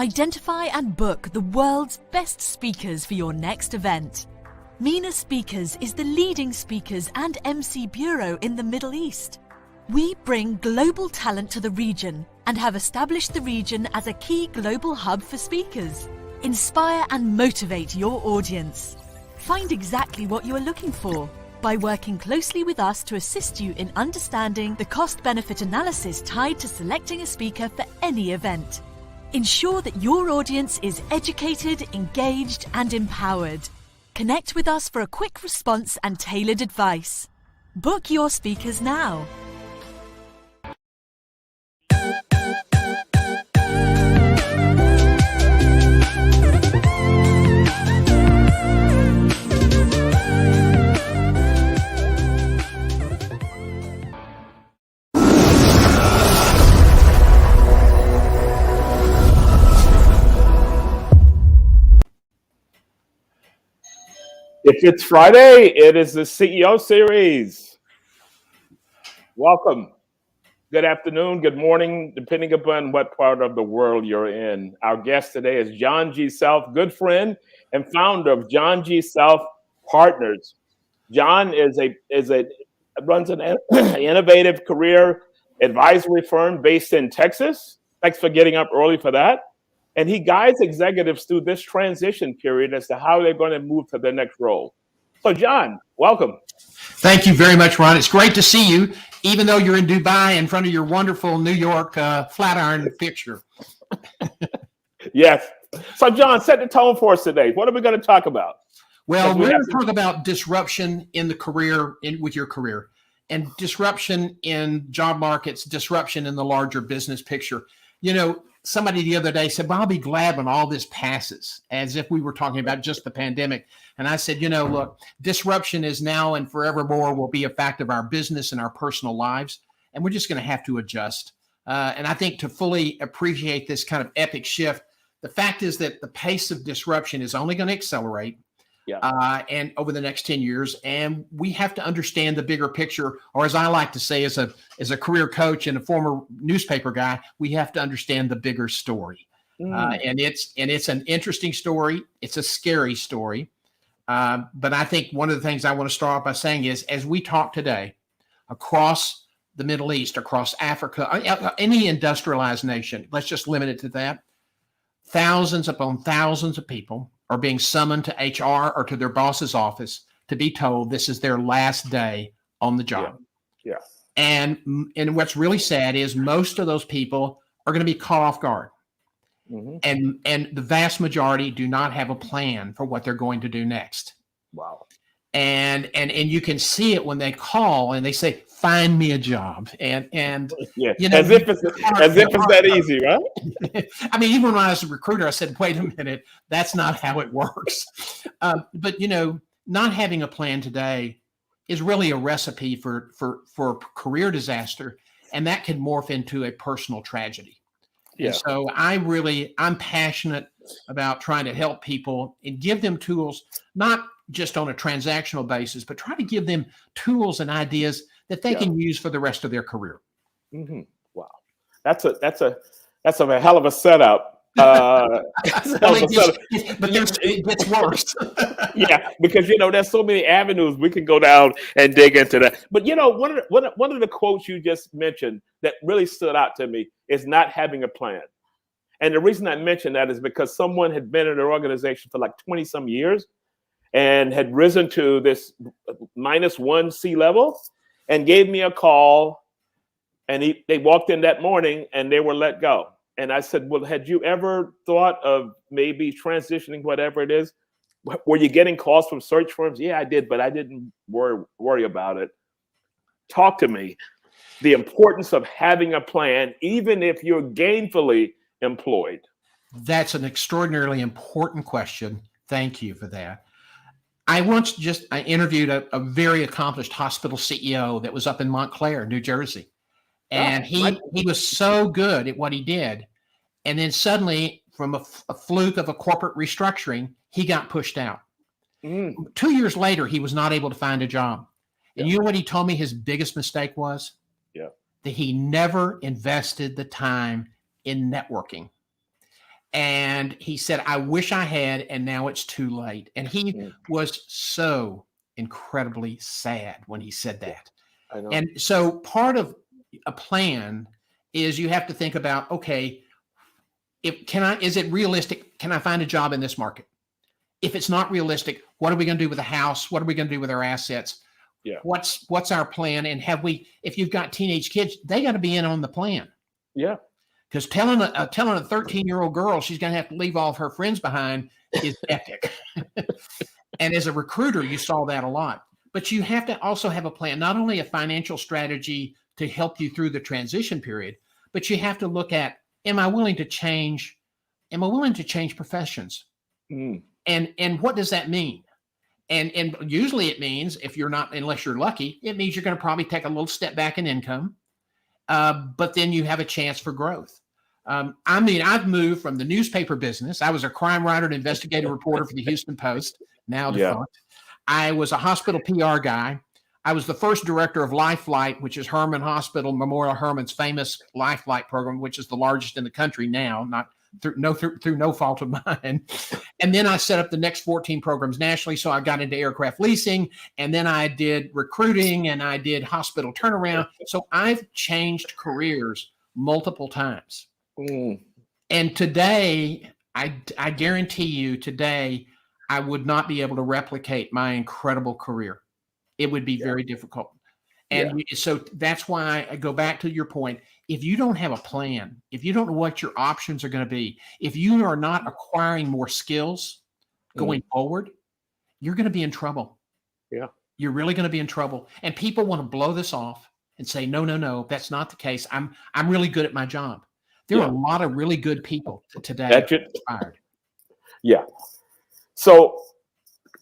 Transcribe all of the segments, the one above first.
Identify and book the world's best speakers for your next event. MENA Speakers is the leading speakers and MC bureau in the Middle East. We bring global talent to the region and have established the region as a key global hub for speakers. Inspire and motivate your audience. Find exactly what you are looking for by working closely with us to assist you in understanding the cost-benefit analysis tied to selecting a speaker for any event. Ensure that your audience is educated, engaged, and empowered. Connect with us for a quick response and tailored advice. Book your speakers now. If it's Friday, it is the CEO series. Welcome. Good afternoon, good morning, depending upon what part of the world you're in. Our guest today is JohnGSelf, good friend and founder of JohnGSelf Partners. John runs an innovative career advisory firm based in Texas. Thanks for getting up early for that. And he guides executives through this transition period as to how they're going to move to their next role. So, John, welcome. Thank you very much, Ron. It's great to see you, even though you're in Dubai in front of your wonderful New York Flatiron picture. Yes. So, John, set the tone for us today. What are we going to talk about? Well, we're going to talk about disruption in the career, with your career, and disruption in job markets, disruption in the larger business picture. You know, somebody the other day said, well, I'll be glad when all this passes, as if we were talking about just the pandemic. And I said, you know, look, disruption is now and forevermore will be a fact of our business and our personal lives. And we're just going to have to adjust. And I think to fully appreciate this kind of epic shift, the fact is that the pace of disruption is only going to accelerate. And over the next 10 years, and we have to understand the bigger picture, or as I like to say, as a career coach and a former newspaper guy, we have to understand the bigger story. And it's an interesting story. It's a scary story. But I think one of the things I want to start off by saying is, as we talk today, across the Middle East, across Africa, any industrialized nation, let's just limit it to that, thousands upon thousands of people are being summoned to HR or to their boss's office to be told this is their last day on the job. Yeah. And what's really sad is most of those people are going to be caught off guard. Mm-hmm. And the vast majority do not have a plan for what they're going to do next. Wow. And you can see it when they call and they say, find me a job. And yeah, you know, as if it's that easy, right? I mean, even when I was a recruiter, I said, wait a minute, that's not how it works. But you know, not having a plan today is really a recipe for career disaster, and that can morph into a personal tragedy. Yeah. And so I'm passionate about trying to help people and give them tools, not just on a transactional basis, but try to give them tools and ideas that they can use for the rest of their career. Mm-hmm. Wow, that's a hell of a setup. But it gets worse. Yeah, because you know there's so many avenues we can go down and dig into that. But you know, one of the quotes you just mentioned that really stood out to me is not having a plan. And the reason I mentioned that is because someone had been in an organization for like 20 some years and had risen to this -1 C-level and gave me a call, and they walked in that morning and they were let go. And I said, well, had you ever thought of maybe transitioning, whatever it is? Were you getting calls from search firms? Yeah, I did, but I didn't worry about it. Talk to me. The importance of having a plan, even if you're gainfully employed. That's an extraordinarily important question. Thank you for that. I interviewed a very accomplished hospital CEO that was up in Montclair, New Jersey. And he was so good at what he did. And then suddenly, from a fluke of a corporate restructuring, he got pushed out. 2 years later, he was not able to find a job. And you know what he told me his biggest mistake was? That he never invested the time in networking. And he said, I wish I had, and now it's too late. And he was so incredibly sad when he said that. I know. And so part of a plan is you have to think about, okay, is it realistic? Can I find a job in this market? If it's not realistic, what are we going to do with the house? What are we going to do with our assets? Yeah. What's our plan? And if you've got teenage kids, they got to be in on the plan. Yeah. Because telling a 13-year-old girl she's going to have to leave all of her friends behind is epic. And as a recruiter, you saw that a lot. But you have to also have a plan, not only a financial strategy to help you through the transition period, but you have to look at, am I willing to change professions? And what does that mean? And usually it means, unless you're lucky, it means you're going to probably take a little step back in income, but then you have a chance for growth. I've moved from the newspaper business. I was a crime writer and investigative reporter for the Houston Post, now defunct. I was a hospital PR guy. I was the first director of Lifelight, which is Herman Hospital, Memorial Herman's famous Lifelight program, which is the largest in the country now, not through no fault of mine. And then I set up the next 14 programs nationally. So I got into aircraft leasing, and then I did recruiting, and I did hospital turnaround. So I've changed careers multiple times. And today, I guarantee you today, I would not be able to replicate my incredible career. It would be very difficult. And so that's why I go back to your point. If you don't have a plan, if you don't know what your options are going to be, if you are not acquiring more skills going forward, you're going to be in trouble. Yeah. You're really going to be in trouble. And people want to blow this off and say, no, that's not the case. I'm really good at my job. There are a lot of really good people today inspired. Yeah. So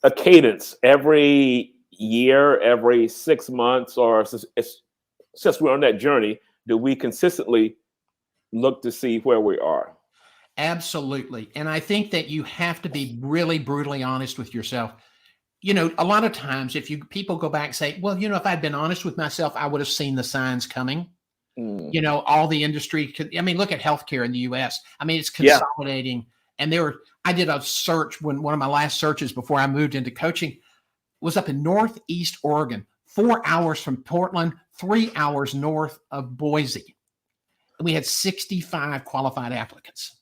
a cadence every year, every 6 months, or since we're on that journey, do we consistently look to see where we are? Absolutely. And I think that you have to be really brutally honest with yourself. You know, a lot of times people go back and say, well, if I'd been honest with myself, I would have seen the signs coming. All the industry look at healthcare in the US. It's consolidating. And I did a search one of my last searches before I moved into coaching was up in Northeast Oregon, 4 hours from Portland, 3 hours north of Boise. And we had 65 qualified applicants.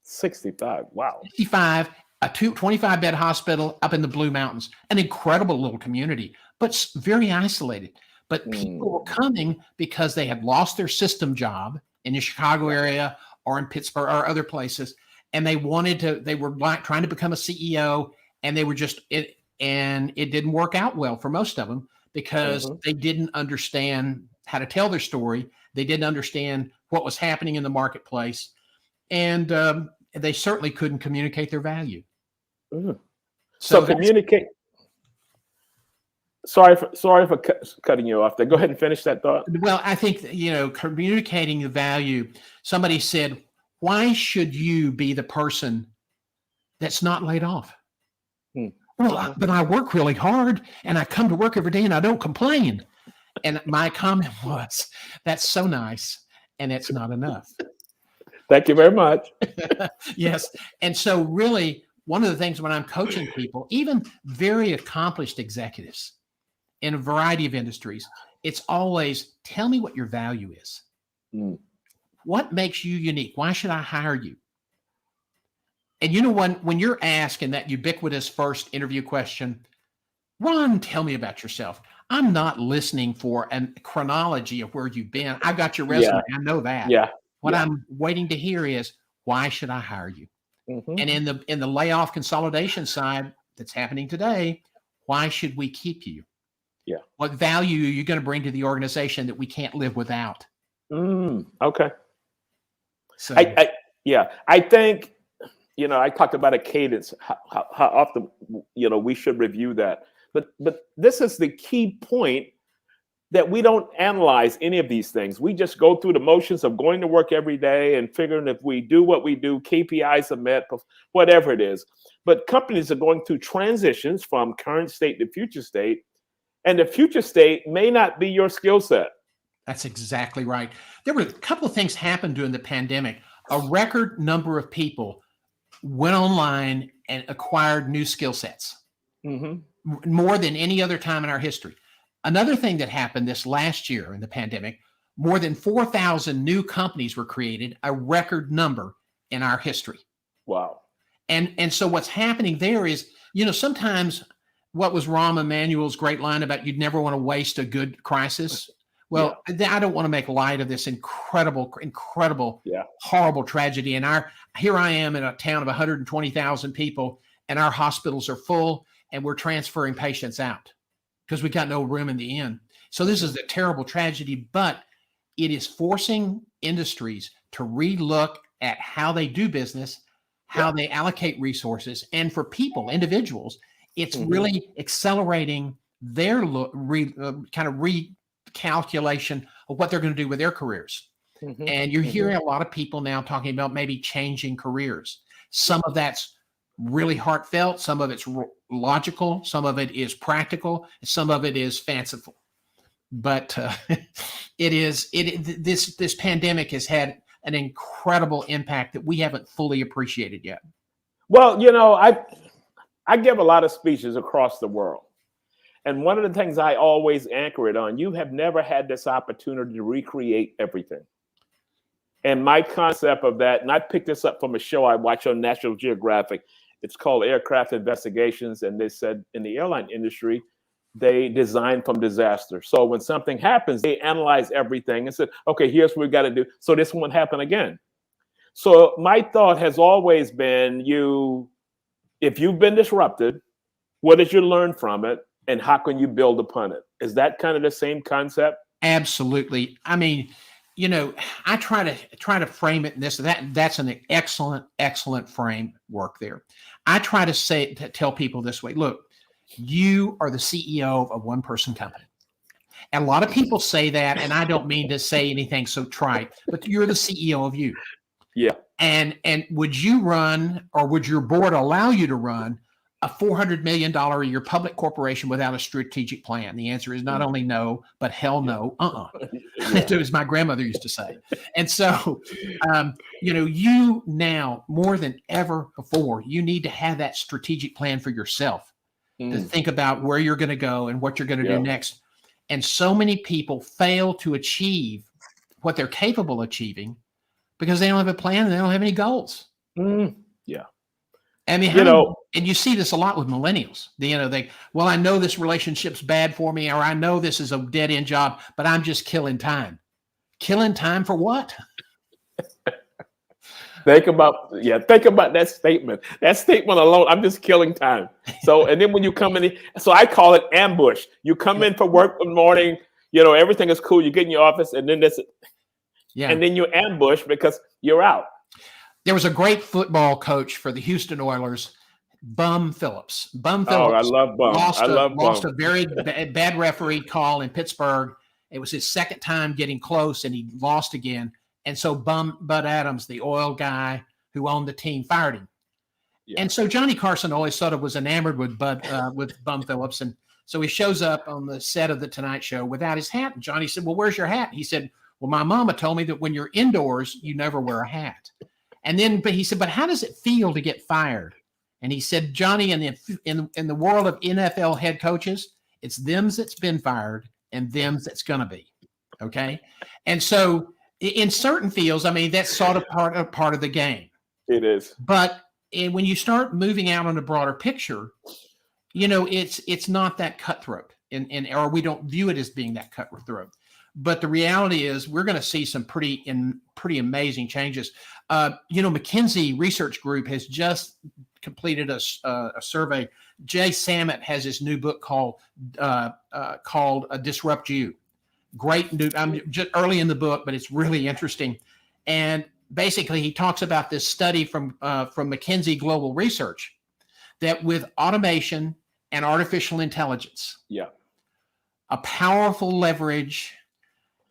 65. Wow. 65, a 25-bed hospital up in the Blue Mountains, an incredible little community, but very isolated. But people were coming because they had lost their system job in the Chicago area or in Pittsburgh or other places. And they were trying to become a CEO, and it didn't work out well for most of them because they didn't understand how to tell their story. They didn't understand what was happening in the marketplace. And they certainly couldn't communicate their value. So communicate. Sorry for cutting you off there. Go ahead and finish that thought. Well, I think, communicating the value, somebody said, why should you be the person that's not laid off? Well, but I work really hard and I come to work every day and I don't complain. And my comment was, that's so nice. And it's not enough. Thank you very much. Yes. And so really, one of the things when I'm coaching people, even very accomplished executives in a variety of industries, it's always, tell me what your value is. What makes you unique? Why should I hire you? And when you're asked in that ubiquitous first interview question, Ron, tell me about yourself. I'm not listening for a chronology of where you've been. I've got your resume. I know that. What I'm waiting to hear is, why should I hire you? And in the layoff consolidation side that's happening today, why should we keep you? What value are you going to bring to the organization that we can't live without? Okay. So I think, I talked about a cadence, how often, we should review that. But this is the key point, that we don't analyze any of these things. We just go through the motions of going to work every day and figuring if we do what we do, KPIs are met, whatever it is. But companies are going through transitions from current state to future state, and the future state may not be your skill set. That's exactly right. There were a couple of things happened during the pandemic. a record number of people went online and acquired new skill sets, more than any other time in our history. Another thing that happened this last year in the pandemic, more than 4,000 new companies were created, a record number in our history. Wow. And so what's happening there is, sometimes what was Rahm Emanuel's great line about you'd never want to waste a good crisis? Well, I don't want to make light of this incredible, horrible tragedy. And here I am in a town of 120,000 people, and our hospitals are full, and we're transferring patients out because we got no room in the inn. So this is a terrible tragedy, but it is forcing industries to relook at how they do business, how they allocate resources, and for people, individuals, it's really accelerating their kind of recalculation of what they're going to do with their careers. And you're hearing a lot of people now talking about maybe changing careers. Some of that's really heartfelt, some of it's logical, some of it is practical, some of it is fanciful. But this pandemic has had an incredible impact that we haven't fully appreciated yet. Well, I give a lot of speeches across the world. And one of the things I always anchor it on, you have never had this opportunity to recreate everything. And my concept of that, and I picked this up from a show I watch on National Geographic, it's called Aircraft Investigations. And they said in the airline industry, they design from disaster. So when something happens, they analyze everything and said, okay, here's what we got to do so this won't happen again. So my thought has always been, if you've been disrupted, what did you learn from it? And how can you build upon it? Is that kind of the same concept? Absolutely. I mean, I try to frame it in this. That's an excellent framework there. I try to tell people this way: look, you are the CEO of a one-person company. And a lot of people say that, and I don't mean to say anything so trite, but you're the CEO of you. Yeah. And would you run, or would your board allow you to run a $400 million a year public corporation without a strategic plan? The answer is not only no, but hell no. As my grandmother used to say. And so, you now more than ever before, you need to have that strategic plan for yourself to think about where you're going to go and what you're going to do next. And so many people fail to achieve what they're capable of achieving because they don't have a plan and they don't have any goals. Yeah. I mean, and you see this a lot with millennials. I know this relationship's bad for me, or I know this is a dead end job, but I'm just killing time. Killing time for what? Think about that statement. That statement alone, I'm just killing time. So, and then when you come in, so I call it ambush. You come in for work in the morning, everything is cool. You get in your office, and then and then you ambush because you're out. There was a great football coach for the Houston Oilers, Bum Phillips. Oh, I love Bum. Lost a very bad referee call in Pittsburgh. It was his second time getting close, and he lost again. And so Bud Adams, the oil guy who owned the team, fired him. Yeah. And so Johnny Carson always sort of was enamored with Bum Phillips. And so he shows up on the set of the Tonight Show without his hat. And Johnny said, well, where's your hat? He said, well, my mama told me that when you're indoors, you never wear a hat. And then, but he said, but how does it feel to get fired? And he said, Johnny, in the world of NFL head coaches, it's them that's been fired and them that's going to be. Okay. And so in certain fields, I mean, that's sort of part of the game. It is. But when you start moving out on a broader picture, it's not that cutthroat, or we don't view it as being that cutthroat. But the reality is, we're going to see some pretty amazing changes. McKinsey Research Group has just completed a survey. Jay Samit has his new book called Disrupt You. Great new. I'm just early in the book, but it's really interesting. And basically, he talks about this study from McKinsey Global Research that with automation and artificial intelligence, a powerful leverage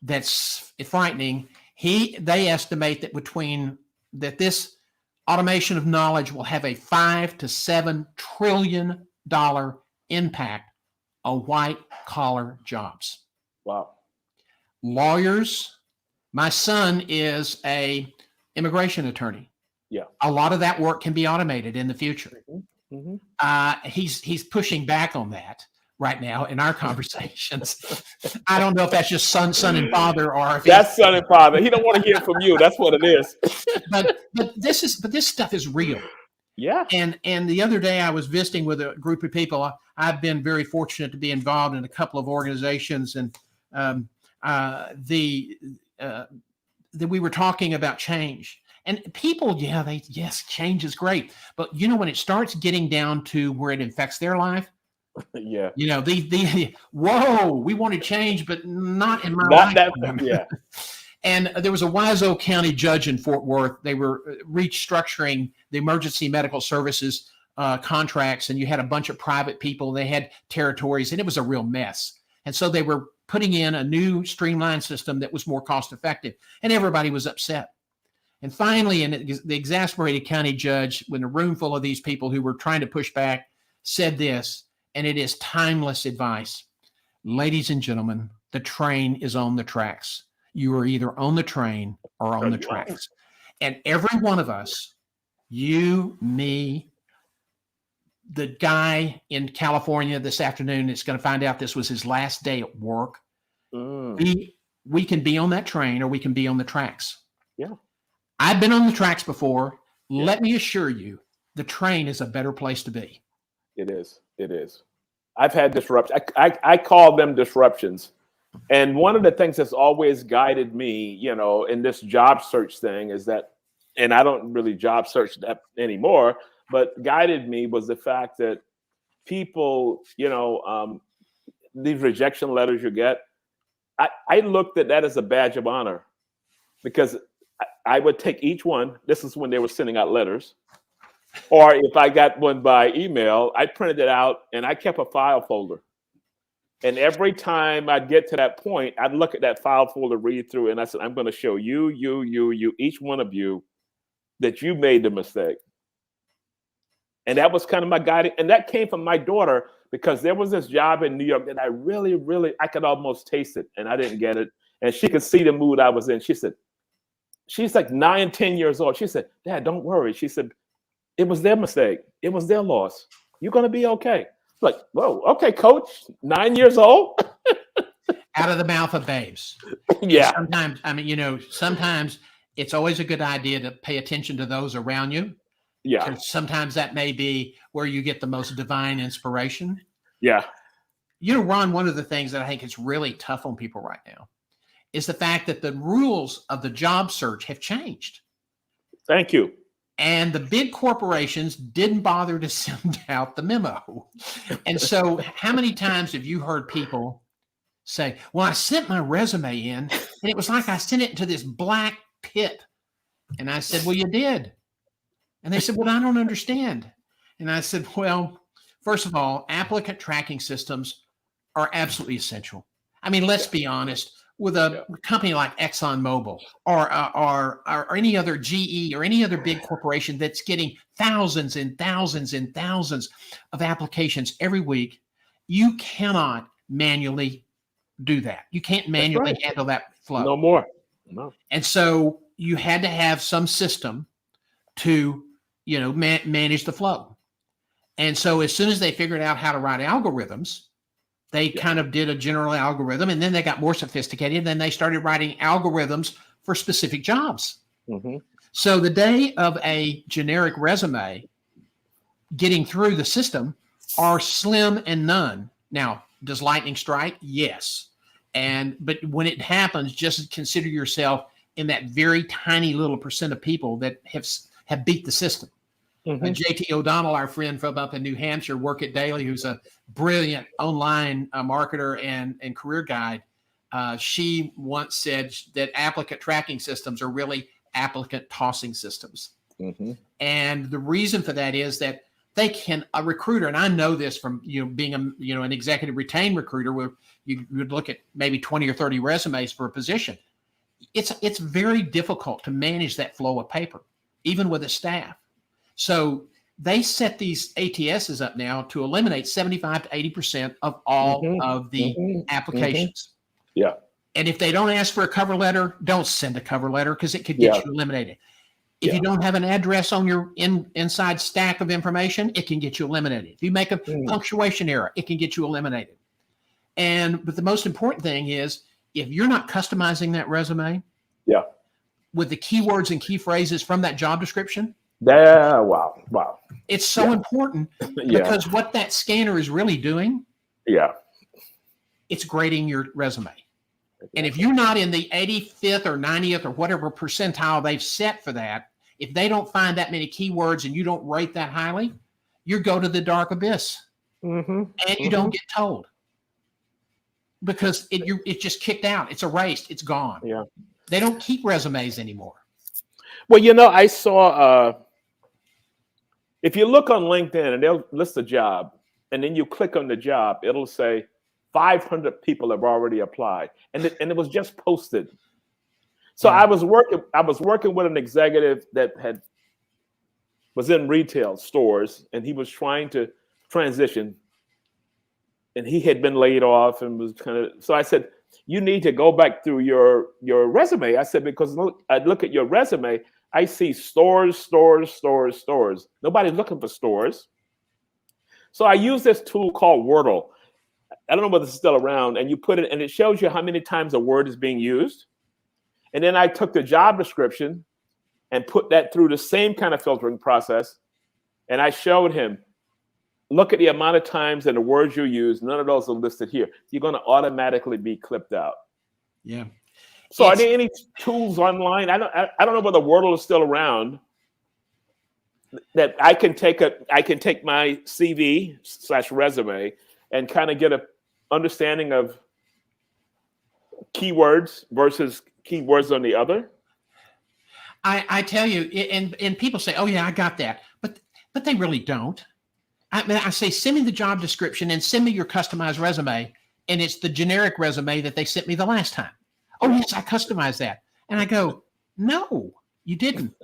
that's frightening. They estimate that this automation of knowledge will have a $5 to $7 trillion impact on white collar jobs. Wow. Lawyers. My son is a immigration attorney. Yeah. A lot of that work can be automated in the future. Mm-hmm. Mm-hmm. He's pushing back on that right now in our conversations. I don't know if that's just son and father, or if that's son and father. He don't want to hear from you. That's what it is. but this stuff is real. Yeah. And the other day I was visiting with a group of people. I've been very fortunate to be involved in a couple of organizations, and we were talking about change. And people, yes, change is great. But when it starts getting down to where it affects their life, yeah, whoa, we want to change, but not in my lifetime. Yeah. And there was a Wise County judge in Fort Worth. They were restructuring the emergency medical services contracts, and you had a bunch of private people. They had territories, and it was a real mess. And so they were putting in a new streamlined system that was more cost effective, and everybody was upset. And finally, the exasperated county judge, when a room full of these people who were trying to push back, said this, and it is timeless advice. Ladies and gentlemen, the train is on the tracks. You are either on the train or on the tracks. And every one of us, you, me, the guy in California this afternoon that's going to find out this was his last day at work, we can be on that train or we can be on the tracks. Yeah. I've been on the tracks before. Yeah. Let me assure you, the train is a better place to be. It is. It is. I've had disruptions. I call them disruptions. And one of the things that's always guided me, in this job search thing is that, and I don't really job search that anymore, but guided me was the fact that people, these rejection letters you get, I looked at that as a badge of honor, because I would take each one. This is when they were sending out letters. Or if I got one by email, I printed it out and I kept a file folder. And every time I'd get to that point, I'd look at that file folder, read through, and I said, I'm going to show you, each one of you, that you made the mistake. And that was kind of my guiding. And that came from my daughter, because there was this job in New York that I really, really, I could almost taste it, and I didn't get it. And she could see the mood I was in. She said, she's like 9, 10 years old. She said, Dad, don't worry. She said, it was their mistake. It was their loss. You're going to be okay. Like, whoa, okay, coach, 9 years old. Out of the mouth of babes. Yeah. Sometimes it's always a good idea to pay attention to those around you. Yeah. Sometimes that may be where you get the most divine inspiration. Yeah. Ron, one of the things that I think is really tough on people right now is the fact that the rules of the job search have changed. Thank you. And the big corporations didn't bother to send out the memo. And so how many times have you heard people say, well, I sent my resume in and it was like I sent it into this black pit. And I said, well, you did. And they said, well, I don't understand. And I said, well, first of all, applicant tracking systems are absolutely essential. I mean, let's be honest. With a company like ExxonMobil or any other GE or any other big corporation that's getting thousands and thousands and thousands of applications every week, you cannot manually do that. You can't manually handle that flow. No more. No. And so you had to have some system to, manage the flow. And so as soon as they figured out how to write algorithms, they kind of did a general algorithm, and then they got more sophisticated. Then they started writing algorithms for specific jobs. Mm-hmm. So the day of a generic resume getting through the system are slim and none. Now, does lightning strike? Yes. But when it happens, just consider yourself in that very tiny little percent of people that have beat the system. Mm-hmm. And JT O'Donnell, our friend from up in New Hampshire, Work It Daily, who's a brilliant online marketer and career guide, she once said that applicant tracking systems are really applicant tossing systems. Mm-hmm. And the reason for that is that a recruiter, and I know this from being an executive retained recruiter, where you would look at maybe 20 or 30 resumes for a position. It's very difficult to manage that flow of paper, even with a staff. So they set these ATSs up now to eliminate 75 to 80% of all of the applications. Yeah. And if they don't ask for a cover letter, don't send a cover letter, because it could get you eliminated. If you don't have an address on your inside stack of information, it can get you eliminated. If you make a punctuation error, it can get you eliminated. But the most important thing is, if you're not customizing that resume with the keywords and key phrases from that job description, wow. It's so important because what that scanner is really doing, it's grading your resume. And if you're not in the 85th or 90th or whatever percentile they've set for that, if they don't find that many keywords and you don't rate that highly, you go to the dark abyss and you don't get told because it's just kicked out. It's erased. It's gone. Yeah. They don't keep resumes anymore. Well, I saw, if you look on LinkedIn and they'll list a job and then you click on the job, it'll say 500 people have already applied, and it was just posted. So I was working with an executive that was in retail stores, and he was trying to transition, and he had been laid off and was so I said, you need to go back through your resume. I said, because I look at your resume, I see stores. Nobody's looking for stores. So I use this tool called Wordle. I don't know whether it's still around, and you put it, and it shows you how many times a word is being used. And then I took the job description and put that through the same kind of filtering process. And I showed him, look at the amount of times and the words you use. None of those are listed here. You're going to automatically be clipped out. Yeah. So are there any tools online? I don't know whether Wordle is still around that I can take my CV/resume and kind of get a understanding of keywords versus keywords on the other? I tell you, and people say, oh yeah, I got that. But they really don't. I say, send me the job description and send me your customized resume. And it's the generic resume that they sent me the last time. Oh yes, I customized that. And I go, no, you didn't.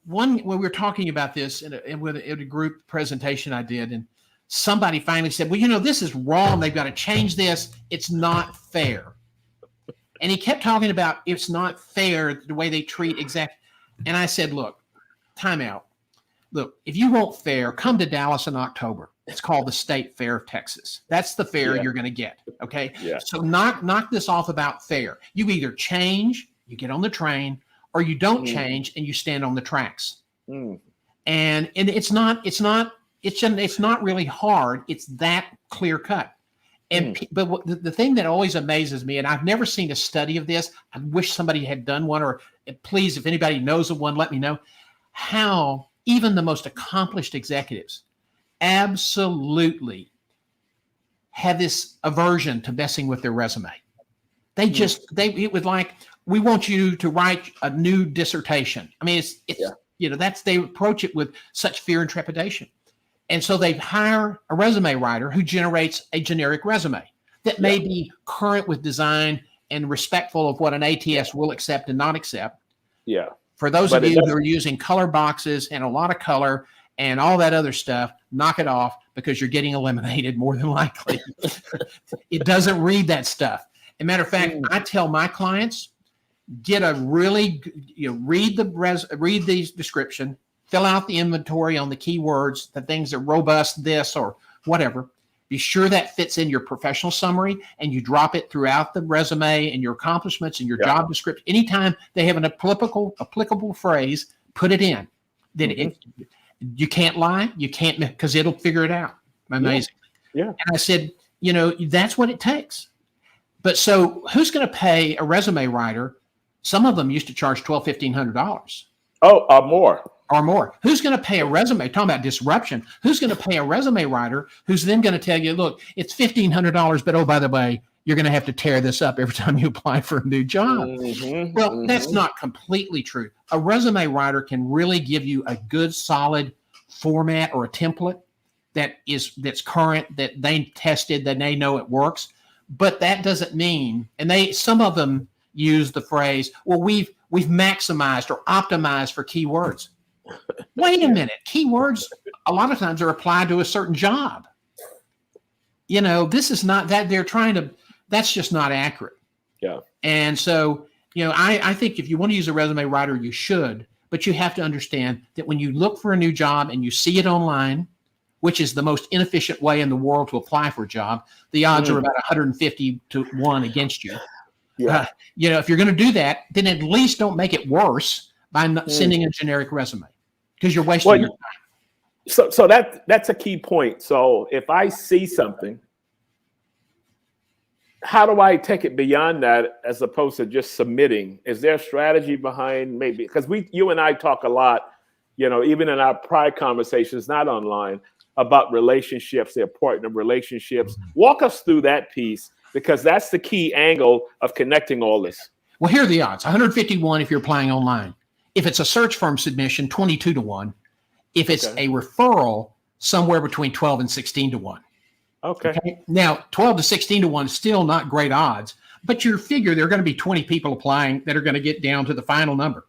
When we were talking about this in a group presentation I did, and somebody finally said, well, this is wrong. They've got to change this. It's not fair. And he kept talking about it's not fair the way they treat exec. And I said, look, time out. Look, if you want fair, come to Dallas in October. It's called the State Fair of Texas. That's the fair you're going to get. Okay. Yeah. So knock this off about fair. You either change, you get on the train, or you don't change and you stand on the tracks. And it's not really hard. It's that clear cut. But the thing that always amazes me, and I've never seen a study of this, I wish somebody had done one, or please, if anybody knows of one, let me know, how even the most accomplished executives absolutely have this aversion to messing with their resume. It was like, we want you to write a new dissertation. I mean, they approach it with such fear and trepidation. And so they hire a resume writer who generates a generic resume that may be current with design and respectful of what an ATS will accept and not accept. Yeah. For those of you who are using color boxes and a lot of color and all that other stuff, knock it off because you're getting eliminated more than likely. It doesn't read that stuff. As a matter of fact, I tell my clients, get a really, read the description, fill out the inventory on the keywords, the things that are robust, this or whatever. Be sure that fits in your professional summary, and you drop it throughout the resume and your accomplishments and your job description. Anytime they have an applicable phrase, put it in. Then you can't lie. You can't, because it'll figure it out. Amazing. Yeah. And I said, that's what it takes. But so who's going to pay a resume writer? Some of them used to charge $1,200, $1,500. Oh, more. Or more. Who's going to pay a resume? Talking about disruption. Who's going to pay a resume writer who's then going to tell you, look, it's $1,500, but oh, by the way, you're going to have to tear this up every time you apply for a new job. That's not completely true. A resume writer can really give you a good, solid format or a template that's current, that they tested, that they know it works. But that doesn't mean, and some of them use the phrase, well, we've maximized or optimized for keywords. Wait a minute. Keywords a lot of times are applied to a certain job. This is not that that's just not accurate. Yeah. And so, I think if you want to use a resume writer, you should, But you have to understand that when you look for a new job and you see it online, which is the most inefficient way in the world to apply for a job, the odds are about 150 to 1 against you. Yeah. If you're going to do that, then at least don't make it worse by sending a generic resume, because you're wasting your time. So that's a key point. So if I see something, how do I take it beyond that as opposed to just submitting? Is there a strategy behind, maybe? Because you and I talk a lot, even in our prior conversations, not online, about relationships, the importance of relationships. Walk us through that piece, because that's the key angle of connecting all this. Well, here are the odds: 151 if you're applying online. If it's a search firm submission, 22 to 1. If it's a referral, somewhere between 12 and 16 to 1. Okay. Now, 12 to 16 to 1 is still not great odds, but you figure there are going to be 20 people applying that are going to get down to the final number.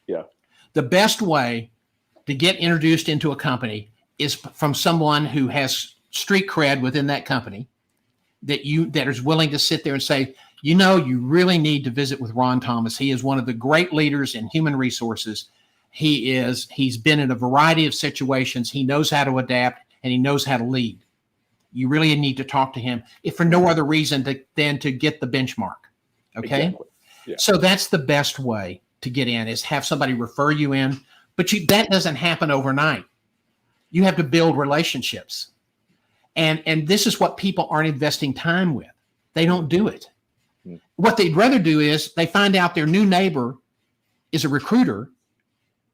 Yeah. The best way to get introduced into a company is from someone who has street cred within that company, that is willing to sit there and say, you really need to visit with Ron Thomas. He is one of the great leaders in human resources. He's been in a variety of situations. He knows how to adapt, and he knows how to lead. You really need to talk to him, if for no other reason than to get the benchmark. Okay. Exactly. Yeah. So that's the best way to get in, is have somebody refer you in, but that doesn't happen overnight. You have to build relationships. And this is what people aren't investing time with. They don't do it. What they'd rather do is they find out their new neighbor is a recruiter,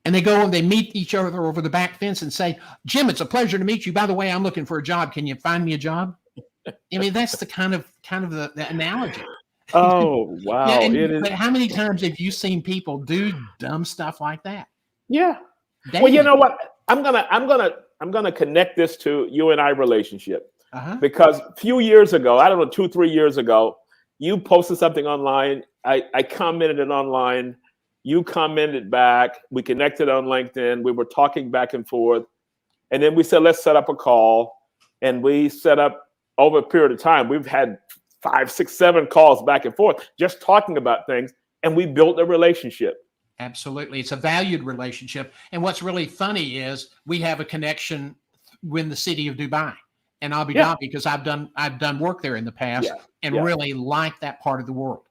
and they go and they meet each other over the back fence and say, Jim, it's a pleasure to meet you. By the way, I'm looking for a job. Can you find me a job? I mean, that's the kind of the analogy. Oh, wow. But how many times have you seen people do dumb stuff like that? Yeah. Daily. Well, you know what? I'm gonna connect this to you and I relationship, because a few years ago, I don't know, 2-3 years ago, you posted something online. I commented it online. You commented back. We connected on LinkedIn. We were talking back and forth, and then we said, let's set up a call. And we set up, over a period of time, we've had 5, 6, 7 calls back and forth, just talking about things, and we built a relationship. Absolutely. It's a valued relationship. And what's really funny is we have a connection with the city of Dubai and Abu Dhabi, because I've done work there in the past and really like that part of the world.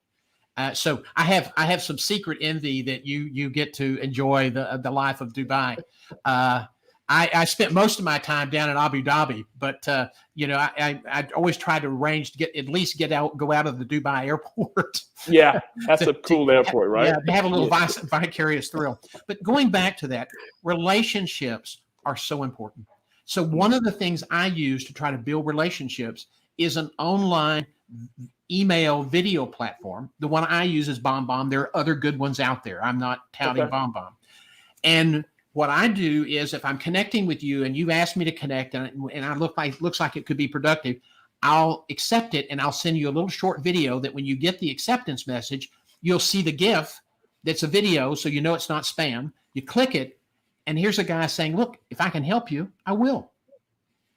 So I have some secret envy that you get to enjoy the life of Dubai. I spent most of my time down in Abu Dhabi, but I always try to arrange to go out of the Dubai airport. Yeah, that's a cool airport, right? Yeah, have a little vicarious thrill. But going back to that, relationships are so important. So one of the things I use to try to build relationships is an online email video platform. The one I use is BombBomb. There are other good ones out there. I'm not touting BombBomb. And what I do is, if I'm connecting with you and you've asked me to connect and looks like it could be productive, I'll accept it, and I'll send you a little short video that when you get the acceptance message, you'll see the GIF that's a video, so you know it's not spam. You click it, and here's a guy saying, look, if I can help you, I will.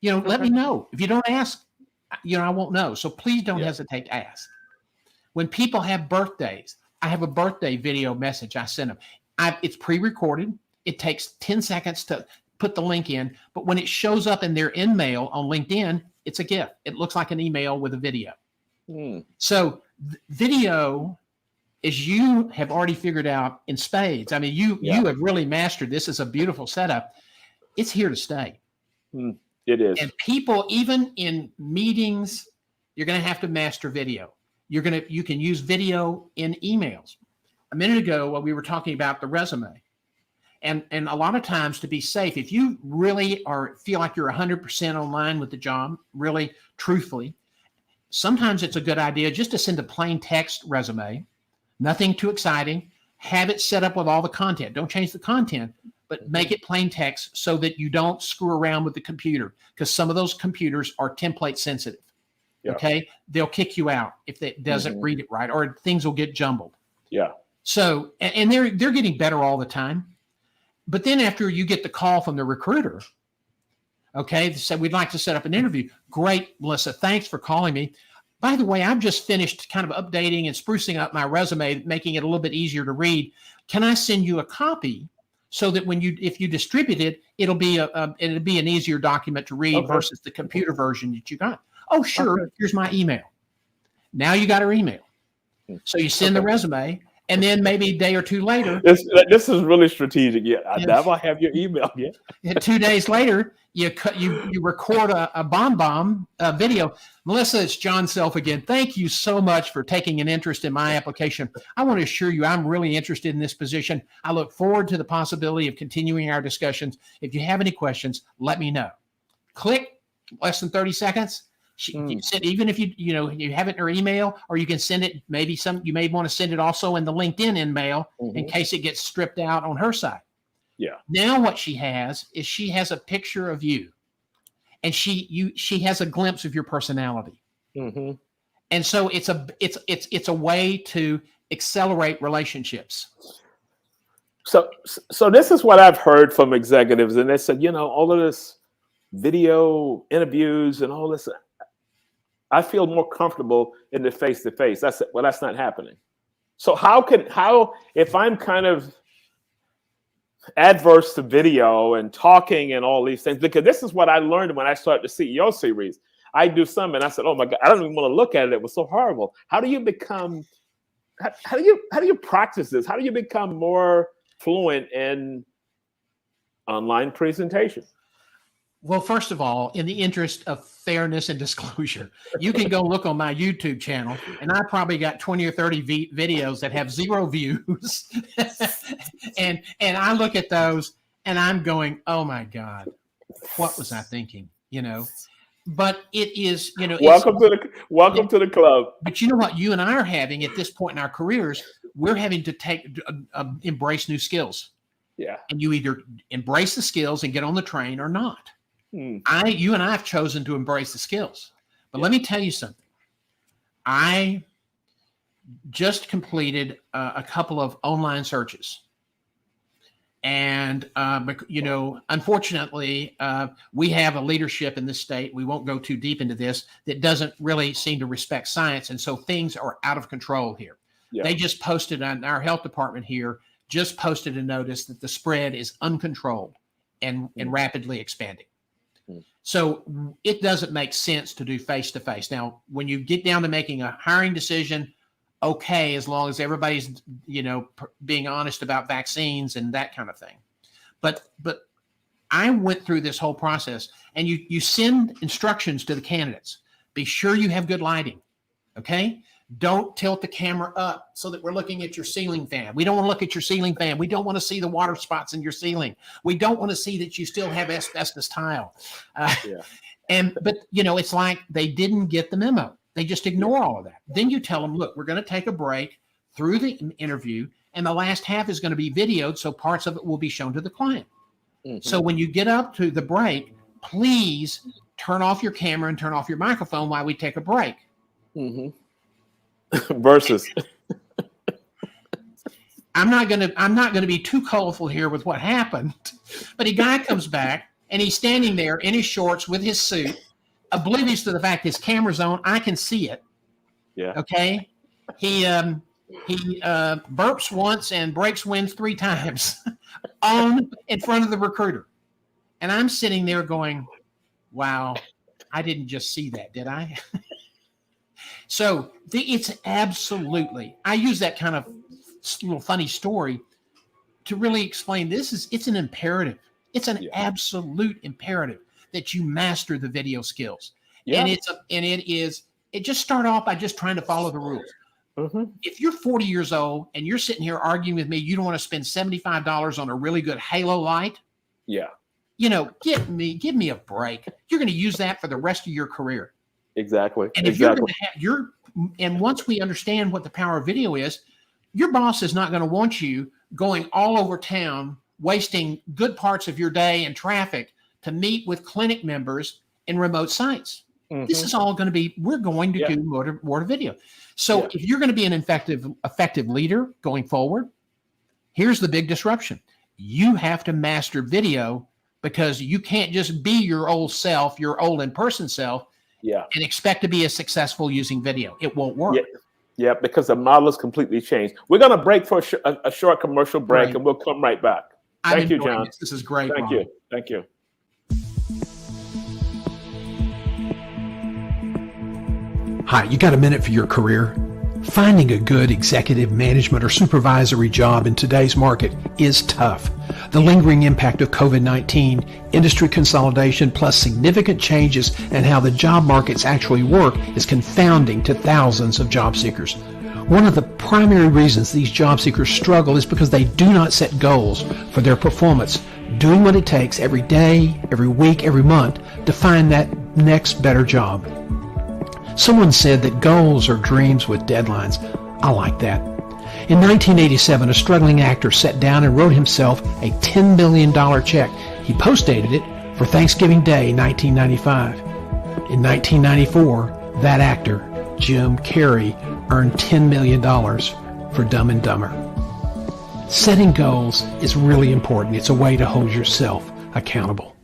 Let me know. If you don't ask, I won't know. So please don't hesitate to ask. When people have birthdays, I have a birthday video message I send them. It's pre-recorded. It takes 10 seconds to put the link in, but when it shows up in their InMail on LinkedIn, it's a GIF. It looks like an email with a video. So video, as you have already figured out in spades, I mean, you have really mastered this. It's a beautiful setup. It's here to stay. It is. And people, even in meetings, you're going to have to master video. You can use video in emails. A minute ago, we were talking about the resume. And a lot of times, to be safe, if you really feel like you're 100% online with the job, really truthfully, sometimes it's a good idea just to send a plain text resume, nothing too exciting. Have it set up with all the content. Don't change the content, but make it plain text so that you don't screw around with the computer, because some of those computers are template sensitive. Yeah. Okay, they'll kick you out if it doesn't read it right, or things will get jumbled. Yeah. So, and they're getting better all the time. But then after you get the call from the recruiter, okay, they said, we'd like to set up an interview. Great, Melissa, thanks for calling me. By the way, I've just finished kind of updating and sprucing up my resume, making it a little bit easier to read. Can I send you a copy so that if you distribute it, it'll be an easier document to read versus the computer version that you got. Oh, sure. Okay. Here's my email. Now you got her email. So you send the resume, and then maybe a day or two later. This is really strategic. Yeah, I never have your email yet. 2 days later, you record a bomb video. Melissa, it's JohnGSelf again. Thank you so much for taking an interest in my application. I want to assure you I'm really interested in this position. I look forward to the possibility of continuing our discussions. If you have any questions, let me know. Click, less than 30 seconds. You send, even if you have it in her email, or you can send it. You may want to send it also in the LinkedIn email in case it gets stripped out on her side. Yeah. Now what she has a picture of you, and she has a glimpse of your personality. And so it's a way to accelerate relationships. So this is what I've heard from executives, and they said, all of this video interviews and all this, I feel more comfortable in the face-to-face. That's not happening. So how if I'm kind of adverse to video and talking and all these things, because this is what I learned when I started the CEO series. I do some, and I said, oh my God, I don't even want to look at it. It was so horrible. How do you practice this? How do you become more fluent in online presentation? Well, first of all, in the interest of fairness and disclosure, you can go look on my YouTube channel, and I probably got 20 or 30 videos that have 0 views. and I look at those and I'm going, oh my God, what was I thinking? But it is, welcome to the club. But you know what you and I are having at this point in our careers, we're having to embrace new skills. Yeah. And you either embrace the skills and get on the train or not. You and I have chosen to embrace the skills. But let me tell you something. I just completed a couple of online searches. And, unfortunately, we have a leadership in this state. We won't go too deep into this, that doesn't really seem to respect science. And so things are out of control here. Yeah. They just posted on our health department here, just posted a notice that the spread is uncontrolled and rapidly expanding. So it doesn't make sense to do face-to-face. Now, when you get down to making a hiring decision, okay, as long as everybody's, being honest about vaccines and that kind of thing. But I went through this whole process, and you send instructions to the candidates. Be sure you have good lighting, okay? Don't tilt the camera up so that we're looking at your ceiling fan. We don't want to look at your ceiling fan. We don't want to see the water spots in your ceiling. We don't want to see that you still have asbestos tile. But it's like they didn't get the memo. They just ignore all of that. Then you tell them, look, we're going to take a break through the interview, and the last half is going to be videoed, so parts of it will be shown to the client. So when you get up to the break, please turn off your camera and turn off your microphone while we take a break. Versus I'm not gonna be too colorful here with what happened, but a guy comes back and he's standing there in his shorts with his suit, oblivious to the fact his camera's on. I can see it. Yeah. Okay. He burps once and breaks winds 3 times in front of the recruiter, and I'm sitting there going, "Wow, I didn't just see that, did I?" So it's absolutely, I use that kind of little funny story to really explain it's an imperative. It's an absolute imperative that you master the video skills. Yeah. It just start off by just trying to follow the rules. If you're 40 years old and you're sitting here arguing with me, you don't want to spend $75 on a really good halo light. Yeah. Give me a break. You're going to use that for the rest of your career. Exactly. And if you're going to have and once we understand what the power of video is, your boss is not going to want you going all over town, wasting good parts of your day in traffic to meet with clinic members in remote sites. This is all going to be, we're going to do more video. So if you're going to be an effective leader going forward, here's the big disruption. You have to master video, because you can't just be your old self, your old in-person self, and expect to be as successful using video. It won't work. Yeah, because the model is completely changed. We're going to break for a short commercial break, and we'll come right back. Thank you, John. This is great. Thank Ron. you. Thank you. Hi, you got a minute for your career? Finding a good executive management or supervisory job in today's market is tough. The lingering impact of COVID-19, industry consolidation, plus significant changes in how the job markets actually work is confounding to thousands of job seekers. One of the primary reasons these job seekers struggle is because they do not set goals for their performance, doing what it takes every day, every week, every month to find that next better job. Someone said that goals are dreams with deadlines. I like that. In 1987, a struggling actor sat down and wrote himself a $10 million check. He post-dated it for Thanksgiving Day, 1995. In 1994, that actor, Jim Carrey, earned $10 million for Dumb and Dumber. Setting goals is really important. It's a way to hold yourself accountable.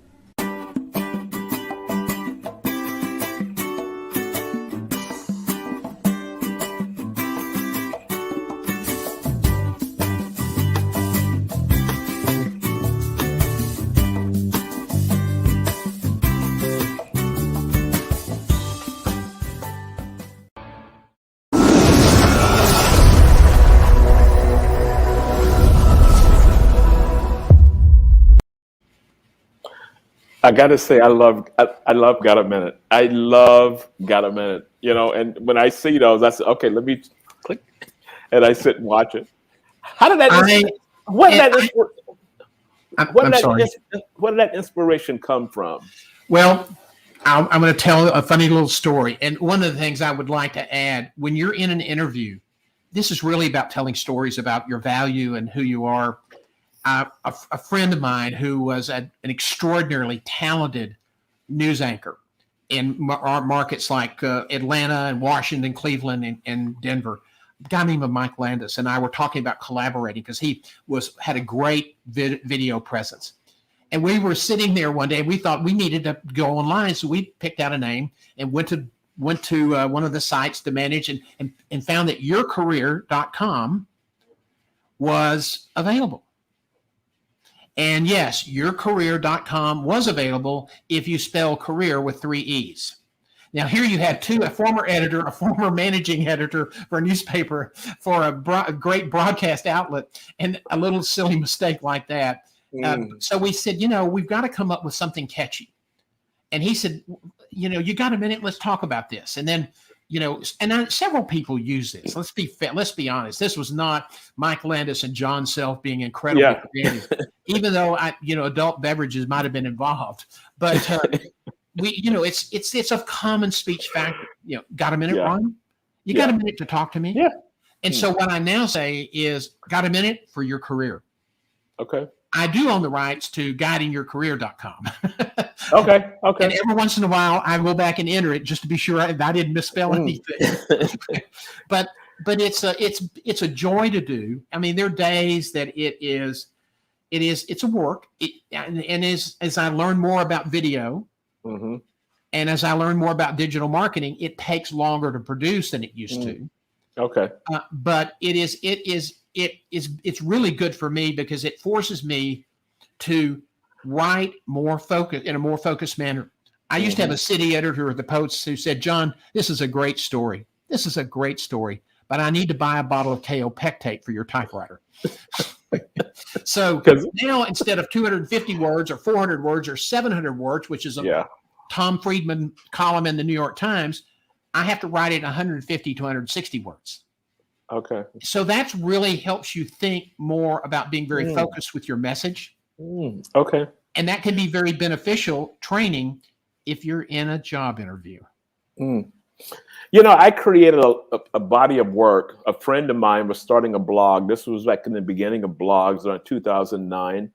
I got to say, I love Got a Minute. I love Got a Minute. You know, and when I see those, I say, okay, let me click, and I sit and watch it. How did that? Where did that inspiration come from? Well, I'm going to tell a funny little story. And one of the things I would like to add, when you're in an interview, this is really about telling stories about your value and who you are. A friend of mine who was an extraordinarily talented news anchor in our markets like Atlanta and Washington, Cleveland, and Denver, a guy named Mike Landis, and I were talking about collaborating because he had a great video presence. And we were sitting there one day and we thought we needed to go online. So we picked out a name and went to one of the sites to manage and found that yourcareer.com was available. And yes, yourcareer.com was available if you spell career with 3 E's. Now here you had a former editor, a former managing editor for a newspaper, for a great broadcast outlet, and a little silly mistake like that. So we said, we've got to come up with something catchy. And he said, you got a minute? Let's talk about this. And then, several people use this. Let's be honest. This was not Mike Landis and JohnGSelf being incredibly creative, even though adult beverages might have been involved. But it's a common speech factor. Got a minute, Ron? You got a minute to talk to me? Yeah. And so what I now say is, got a minute for your career? Okay. I do own the rights to guidingyourcareer.com. Okay. And every once in a while, I go back and enter it just to be sure I didn't misspell anything. But it's a joy to do. I mean, there are days that it's a work. And as I learn more about video, and as I learn more about digital marketing, it takes longer to produce than it used to. Okay. But it's really good for me because it forces me to write in a more focused manner. I used to have a city editor of the Post who said, John, this is a great story. This is a great story, but I need to buy a bottle of KO Pectate for your typewriter. So now instead of 250 words or 400 words or 700 words, which is a Tom Friedman column in the New York Times, I have to write it 150 to 160 words. Okay. So that really helps you think more about being very focused with your message. Okay. And that can be very beneficial training if you're in a job interview. I created a body of work. A friend of mine was starting a blog. This was back in the beginning of blogs around 2009.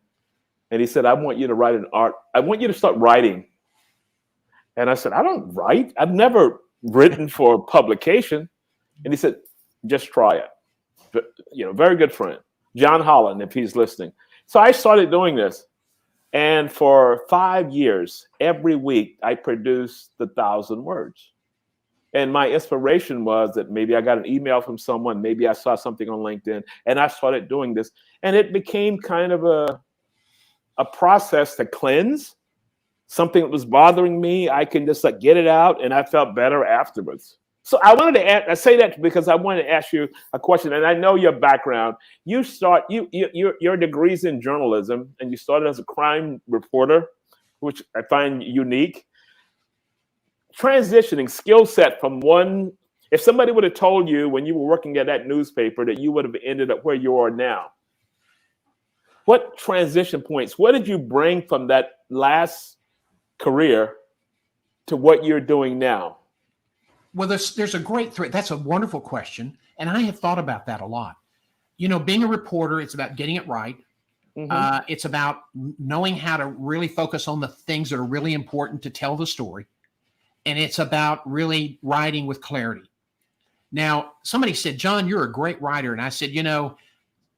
And he said, I want you to start writing. And I said, I don't write. I've never written for publication. And he said, just try it. Very good friend. John Holland, if he's listening. So I started doing this. And for 5 years, every week, I produced 1,000 words. And my inspiration was that maybe I got an email from someone, maybe I saw something on LinkedIn, and I started doing this. And it became kind of a process to cleanse something that was bothering me. I can just like get it out, and I felt better afterwards. So I wanted to I say that because I wanted to ask you a question, and I know your background. Your degrees in journalism, and you started as a crime reporter, which I find unique. Transitioning skill set from one, if somebody would have told you when you were working at that newspaper that you would have ended up where you are now, what transition points, what did you bring from that last career to what you're doing now? Well, there's a great thread. That's a wonderful question. And I have thought about that a lot. You know, being a reporter, it's about getting it right. Mm-hmm. It's about knowing how to really focus on the things that are really important to tell the story. And it's about really writing with clarity. Now, somebody said, John, you're a great writer. And I said, you know,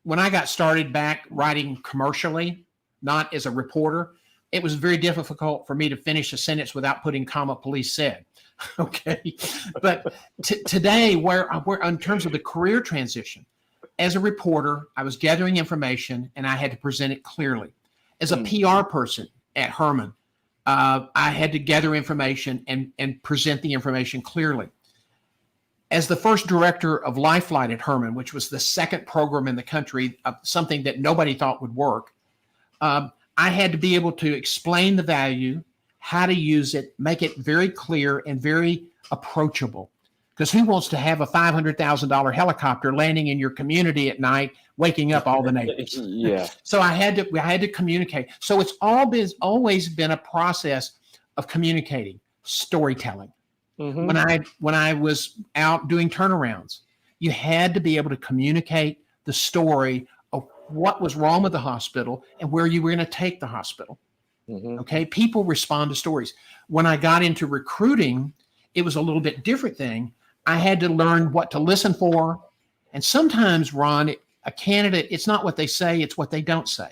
when I got started back writing commercially, not as a reporter, it was very difficult for me to finish a sentence without putting comma, police said. Okay. But today, where in terms of the career transition, as a reporter, I was gathering information and I had to present it clearly. As a PR person at Herman, I had to gather information and present the information clearly. As the first director of Lifeline at Herman, which was the second program in the country, something that nobody thought would work, I had to be able to explain the value, how to use it, make it very clear and very approachable. Because who wants to have a $500,000 helicopter landing in your community at night, waking up all the neighbors? Yeah. So I had to communicate. So it's always been a process of communicating, storytelling. Mm-hmm. When I was out doing turnarounds, you had to be able to communicate the story of what was wrong with the hospital and where you were going to take the hospital. Mm-hmm. Okay, people respond to stories. When I got into recruiting, it was a little bit different thing. I had to learn what to listen for, and sometimes, Ron, a candidate, it's not what they say, it's what they don't say.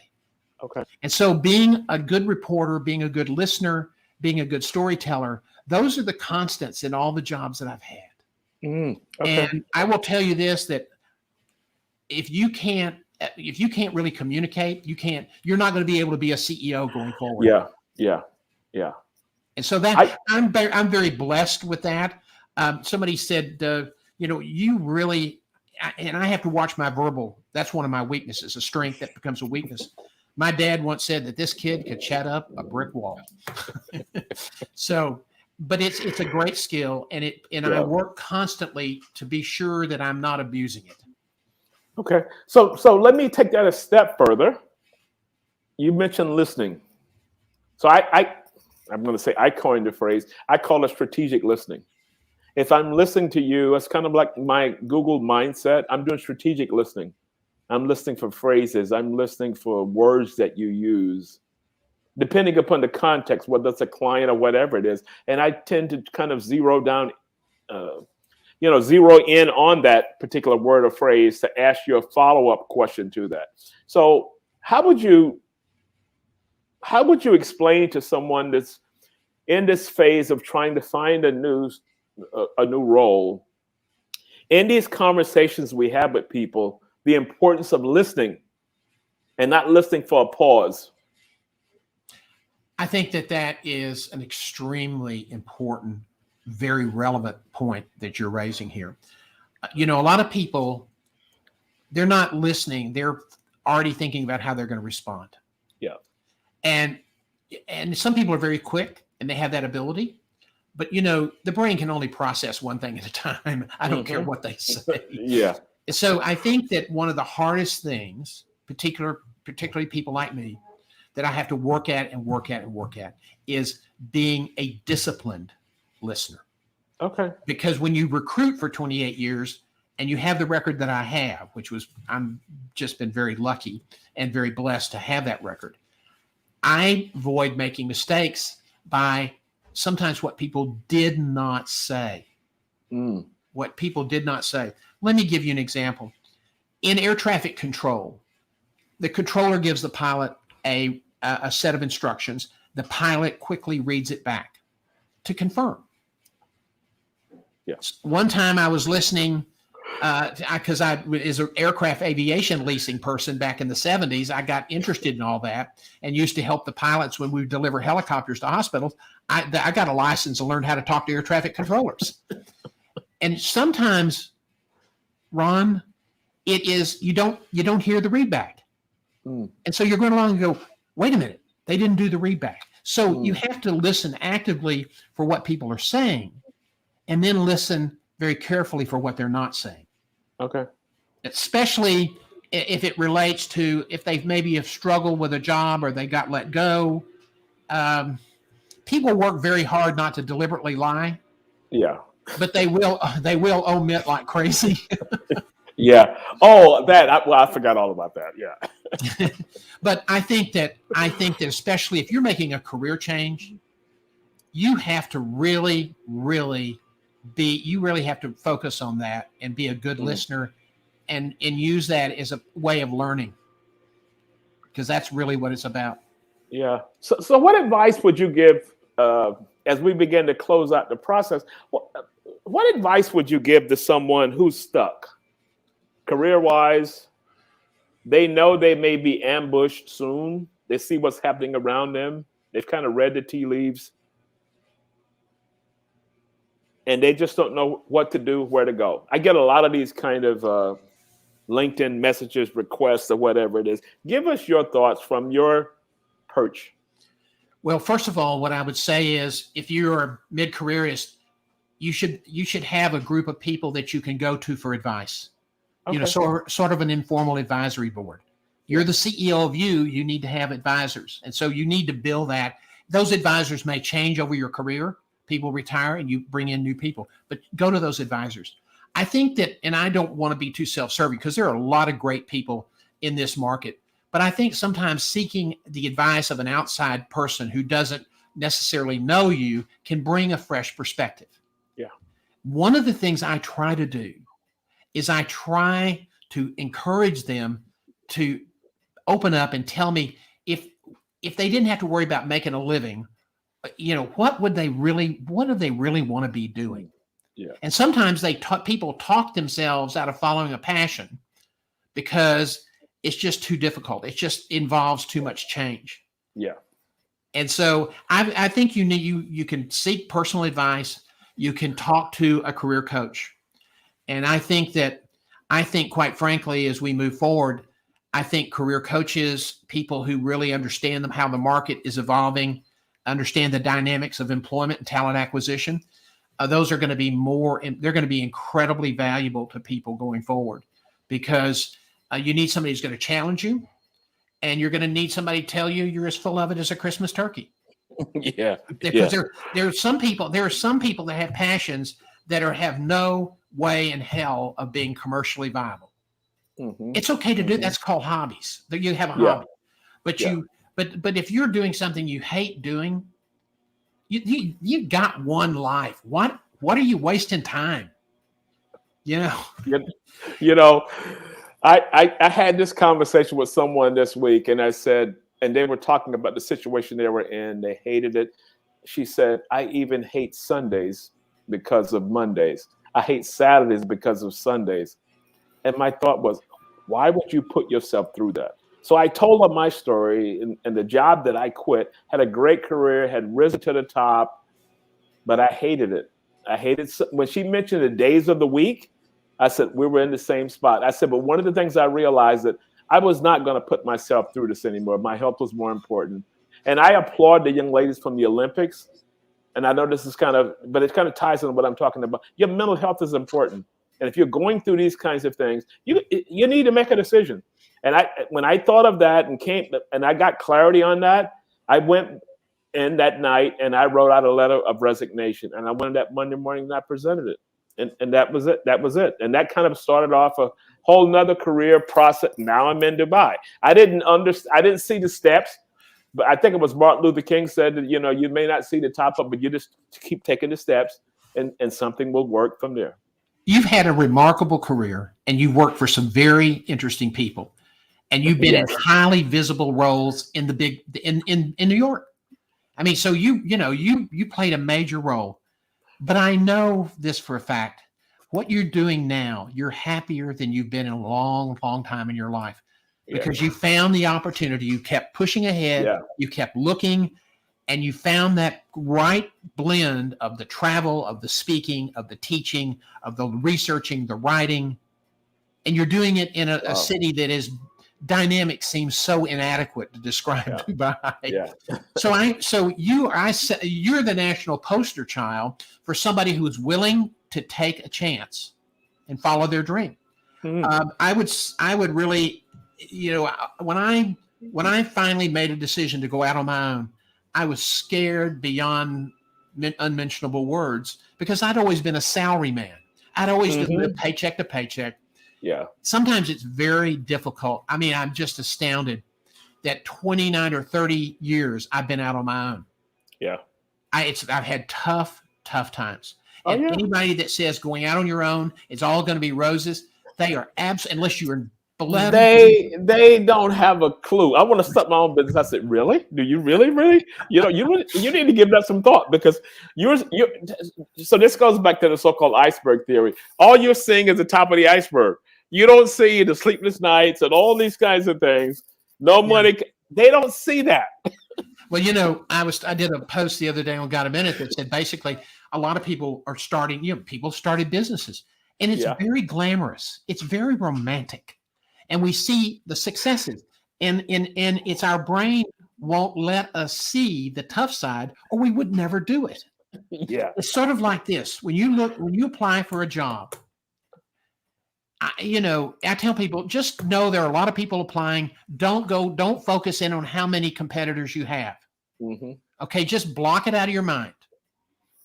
Okay. And so, being a good reporter, being a good listener, being a good storyteller, those are the constants in all the jobs that I've had. Okay. And I will tell you this, that if you can't really communicate, you're not going to be able to be a CEO going forward. Yeah. And so that I'm very blessed with that. Somebody said, you really, and I have to watch my verbal. That's one of my weaknesses, a strength that becomes a weakness. My dad once said that this kid could chat up a brick wall. So, but it's a great skill, and I work constantly to be sure that I'm not abusing it. Okay, so let me take that a step further. You mentioned listening. So I'm going to say I coined the phrase. I call it strategic listening. If I'm listening to you, it's kind of like my Google mindset. I'm doing strategic listening. I'm listening for phrases. I'm listening for words that you use, depending upon the context, whether it's a client or whatever it is. And I tend to kind of zero in on that particular word or phrase to ask you a follow-up question to that. So how would you explain to someone that's in this phase of trying to find a new role, in these conversations we have with people, the importance of listening and not listening for a pause? I think that is an extremely important, very relevant point that you're raising here. A lot of people, they're not listening. They're already thinking about how they're going to respond. Yeah. And some people are very quick and they have that ability, but the brain can only process one thing at a time. I don't care what they say. Yeah. So I think that one of the hardest things, particularly people like me, that I have to work at is being a disciplined listener. Okay. Because when you recruit for 28 years and you have the record that I have, I'm just been very lucky and very blessed to have that record, I avoid making mistakes by sometimes what people did not say. What people did not say. Let me give you an example. In air traffic control, the controller gives the pilot a set of instructions. The pilot quickly reads it back to confirm. Yes. One time I was listening because I as an aircraft aviation leasing person back in the 70s, I got interested in all that and used to help the pilots when we would deliver helicopters to hospitals. I got a license and learned how to talk to air traffic controllers. And sometimes, Ron, it is you don't hear the readback. And so you're going along and go, wait a minute, they didn't do the readback. So you have to listen actively for what people are saying and then listen very carefully for what they're not saying. Okay. Especially if it relates to if they've maybe have struggled with a job or they got let go. People work very hard not to deliberately lie. Yeah. But they will omit like crazy. Yeah. Oh, I forgot all about that. Yeah. But I think that especially if you're making a career change, you have to really have to focus on that and be a good listener and use that as a way of learning, because that's really what it's about. Yeah. So what advice would you give as we begin to close out the process? What advice would you give to someone who's stuck career-wise? They know they may be ambushed soon. They see what's happening around them. They've kind of read the tea leaves. And they just don't know what to do, where to go. I get a lot of these kind of LinkedIn messages, requests, or whatever it is. Give us your thoughts from your perch. Well, first of all, what I would say is if you're a mid-careerist, you should have a group of people that you can go to for advice. Okay. Sort of an informal advisory board. You're the CEO of you need to have advisors. And so you need to build that. Those advisors may change over your career. People retire and you bring in new people, but go to those advisors. I think that, and I don't want to be too self-serving because there are a lot of great people in this market, but I think sometimes seeking the advice of an outside person who doesn't necessarily know you can bring a fresh perspective. Yeah. One of the things I try to do is I try to encourage them to open up and tell me if they didn't have to worry about making a living, what do they really want to be doing? Yeah. And sometimes people talk themselves out of following a passion because it's just too difficult. It just involves too much change. Yeah. And so I think you can seek personal advice. You can talk to a career coach. And I think quite frankly, as we move forward, I think career coaches, people who really understand how the market is evolving, understand the dynamics of employment and talent acquisition, those are going to be they're going to be incredibly valuable to people going forward, because you need somebody who's going to challenge you, and you're going to need somebody to tell you you're as full of it as a Christmas turkey. Yeah. Because there are some people that have passions that have no way in hell of being commercially viable. Mm-hmm. It's okay to do. That's called hobbies. That you have a hobby, but if you're doing something you hate doing, you got one life. What are you wasting time? I had this conversation with someone this week, and I said, and they were talking about the situation they were in. They hated it. She said, I even hate Sundays because of Mondays. I hate Saturdays because of Sundays. And my thought was, why would you put yourself through that? So I told her my story, and the job that I quit, had a great career, had risen to the top, but I hated it. When she mentioned the days of the week, I said, we were in the same spot. I said, but one of the things I realized that I was not going to put myself through this anymore. My health was more important. And I applaud the young ladies from the Olympics. And I know this is but it kind of ties into what I'm talking about. Your mental health is important. And if you're going through these kinds of things, you need to make a decision. And when I thought of that and I got clarity on that, I went in that night and I wrote out a letter of resignation. And I went that Monday morning and I presented it. And that was it. And that kind of started off a whole nother career process. Now I'm in Dubai. I didn't see the steps, but I think it was Martin Luther King said that, you may not see the top up, but you just keep taking the steps and something will work from there. You've had a remarkable career and you've worked for some very interesting people, and you've been in highly visible roles in in New York. I mean, so you played a major role, but I know this for a fact. what you're doing now, you're happier than you've been in a long, long time in your life because you found the opportunity. You kept pushing ahead. You kept looking, and you found that right blend of the travel, of the speaking, of the teaching, of the researching, the writing, and you're doing it in a city that is dynamic. Seems so inadequate to describe Dubai. So you're the national poster child for somebody who is willing to take a chance and follow their dream. I would really, when I finally made a decision to go out on my own, I was scared beyond unmentionable words because I'd always been a salary man. I'd always lived paycheck to paycheck. Yeah. Sometimes it's very difficult. I mean, I'm just astounded that 29 or 30 years I've been out on my own. Yeah. I've had tough times. And anybody that says going out on your own, it's all going to be roses, they are unless you're beloved. They don't have a clue. I want to start my own business. I said, really? Do you really? You need to give that some thought because so this goes back to the so-called iceberg theory. All you're seeing is the top of the iceberg. You don't see the sleepless nights and all these kinds of things. No money. They don't see that. Well, I did a post the other day on Got a Minute that said basically a lot of people are starting, people started businesses and it's very glamorous. It's very romantic. And we see the successes and it's our brain won't let us see the tough side or we would never do it. Yeah. It's sort of like this. When you apply for a job, I tell people, just know there are a lot of people applying. Don't focus in on how many competitors you have. Okay. Just block it out of your mind,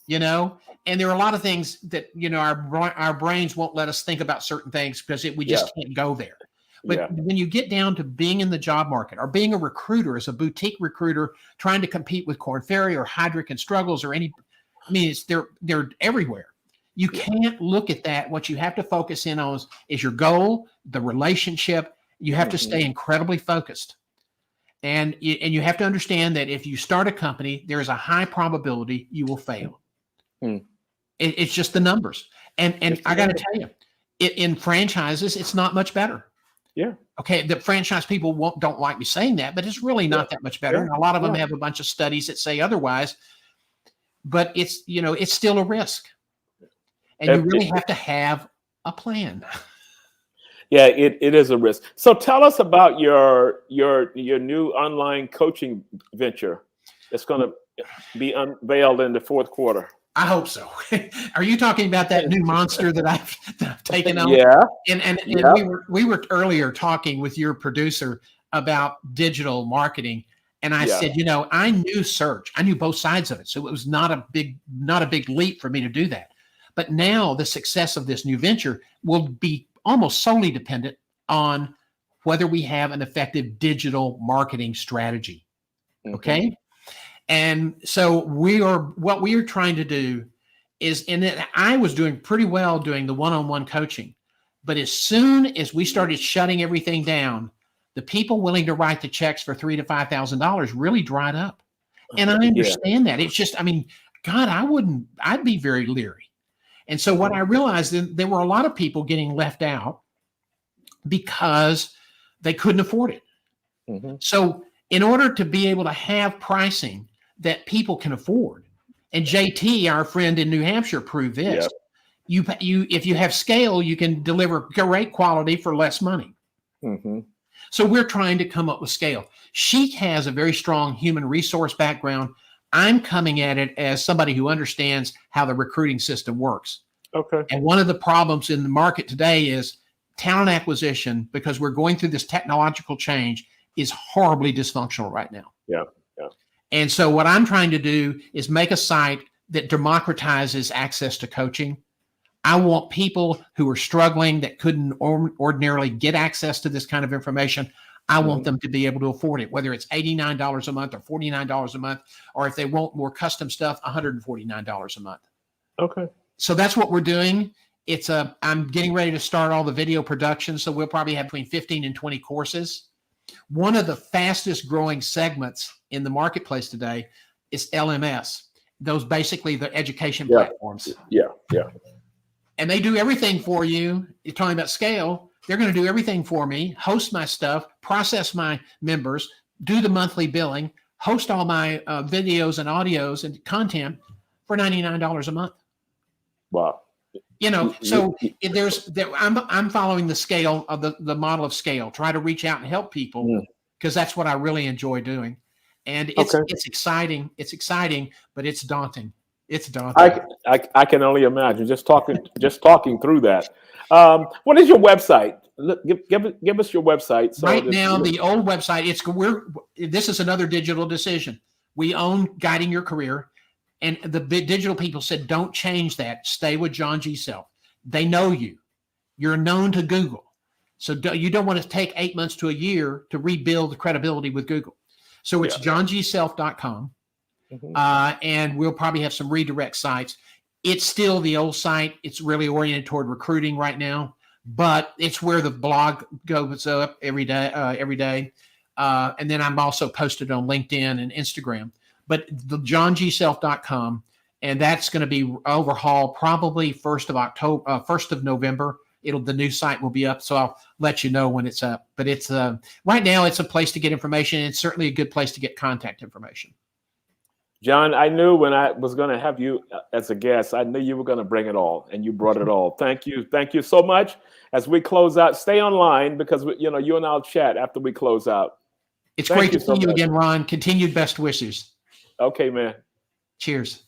and there are a lot of things that, our brains won't let us think about certain things because we just can't go there. But when you get down to being in the job market or being a recruiter as a boutique recruiter, trying to compete with Korn Ferry or Heidrick and Struggles or they're everywhere. You can't look at that. What you have to focus in on is your goal, the relationship. You have to stay incredibly focused. And you have to understand that if you start a company, there is a high probability you will fail. It's just the numbers. And I got to tell you, in franchises, it's not much better. Yeah. Okay. The franchise people don't like me saying that, but it's really not that much better. And a lot of them have a bunch of studies that say otherwise, but it's still a risk. And you really have to have a plan. Yeah, it is a risk. So tell us about your new online coaching venture. It's going to be unveiled in the fourth quarter. I hope so. Are you talking about that new monster that I've taken on? Yeah. And we were earlier talking with your producer about digital marketing. And I said, I knew search. I knew both sides of it. So it was not a big leap for me to do that. But now the success of this new venture will be almost solely dependent on whether we have an effective digital marketing strategy. Okay. And so what we are trying to do is, I was doing pretty well doing the one-on-one coaching, but as soon as we started shutting everything down, the people willing to write the checks for $3,000 to $5,000 really dried up. And I understand that. It's just, God, I'd be very leery. And so what I realized, there were a lot of people getting left out because they couldn't afford it. So in order to be able to have pricing that people can afford, and JT, our friend in New Hampshire, proved this, if you have scale, you can deliver great quality for less money. So we're trying to come up with scale. She has a very strong human resource background. I'm coming at it as somebody who understands how the recruiting system works. Okay. And one of the problems in the market today is talent acquisition, because we're going through this technological change, is horribly dysfunctional right now. Yeah. And so what I'm trying to do is make a site that democratizes access to coaching. I want people who are struggling that couldn't ordinarily get access to this kind of information. I want them to be able to afford it, whether it's $89 a month or $49 a month, or if they want more custom stuff, $149 a month. Okay. So that's what we're doing. I'm getting ready to start all the video production. So we'll probably have between 15 and 20 courses. One of the fastest growing segments in the marketplace today is LMS. Those basically the education platforms. Yeah. and they do everything for you. You're talking about scale. They're going to do everything for me, host my stuff, process my members, do the monthly billing, host all my videos and audios and content for $99 a month. Wow. So I'm following the scale of the model of scale, try to reach out and help people because that's what I really enjoy doing. And it's exciting. It's exciting, but it's daunting. It's daunting. I can only imagine just talking through that. What is your website? Give us your website. So right now, the old website, this is another digital decision. We own Guiding Your Career. And the digital people said, don't change that. Stay with JohnGSelf. They know you. You're known to Google. So you don't want to take 8 months to a year to rebuild the credibility with Google. So it's JohnGSelf.com. And we'll probably have some redirect sites. It's still the old site. It's really oriented toward recruiting right now, but it's where the blog goes up every day. And then I'm also posted on LinkedIn and Instagram. But the JohnGSelf.com, and that's going to be overhauled probably 1st of November. The new site will be up, so I'll let you know when it's up. But it's right now it's a place to get information. And it's certainly a good place to get contact information. John, I knew when I was going to have you as a guest, I knew you were going to bring it all, and you brought it all. Thank you so much. As we close out, stay online because you and I'll chat after we close out. It's great to see you again, Ron. Continued best wishes. Okay, man. Cheers.